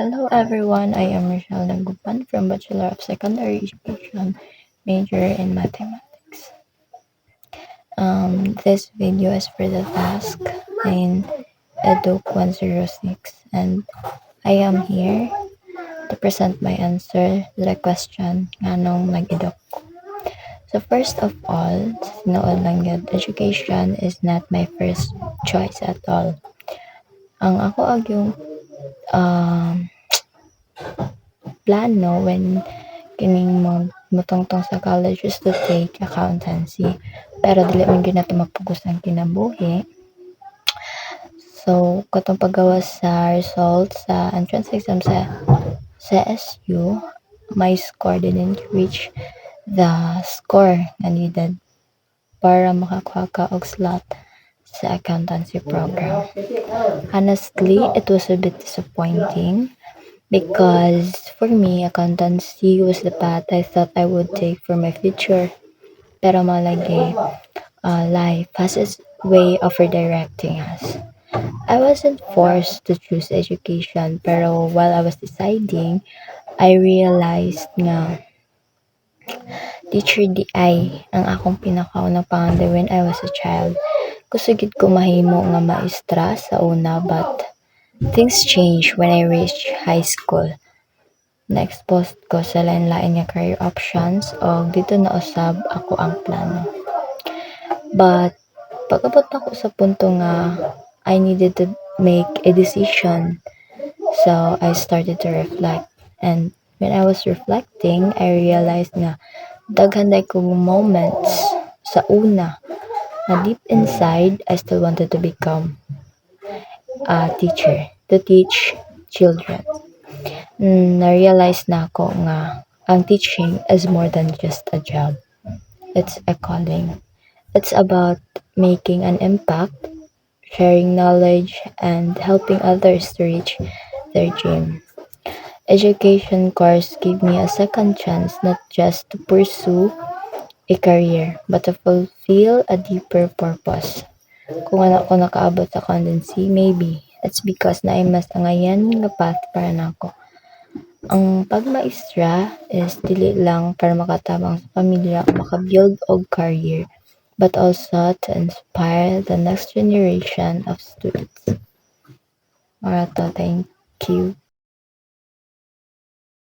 Hello everyone, I am Rochelle Nagupan from Bachelor of Secondary Education, major in Mathematics. This video is for the task in EDUC 106 and I am here to present my answer to the question nganong nag-EDUC. So first of all, tinuod lang yun, education is not my first choice at all. Ang ako yung plano when kining motongtong sa college is to take accountancy. Pero dili man gyud nato mapugos ang kinabuhi. So, katong paggawas sa results sa entrance exam sa SU, my score didn't reach the score na needed para makakuha ka og slot sa accountancy program. Honestly, it was a bit disappointing because for me, accountancy was the path I thought I would take for my future. Pero malagi, life has its way of redirecting us. I wasn't forced to choose education, pero while I was deciding, I realized nga teacher di ay ang akong pinakaunang panganday when I was a child. Kusugid ko mahimo nga maestra sa una, but things changed when I reached high school. Na-expose ko sa lain-lain nga career options o dito na usab ako ang plano. But pag-abot ako sa punto nga I needed to make a decision, so I started to reflect. And when I was reflecting, I realized nga daghan day kong moments sa una na deep inside I still wanted to become a teacher, to teach children. Na-realize na ako nga ang teaching is more than just a job. It's a calling. It's about making an impact, sharing knowledge, and helping others to reach their dream. Education course gave me a second chance not just to pursue a career, but to fulfill a deeper purpose. Kung ano ko nakaabot sa accountancy, maybe it's because na mas angayan nga path para nako. Ang pagmaestra is dili lang para makatabang sa pamilya o makabuild og career, but also to inspire the next generation of students. Thank you.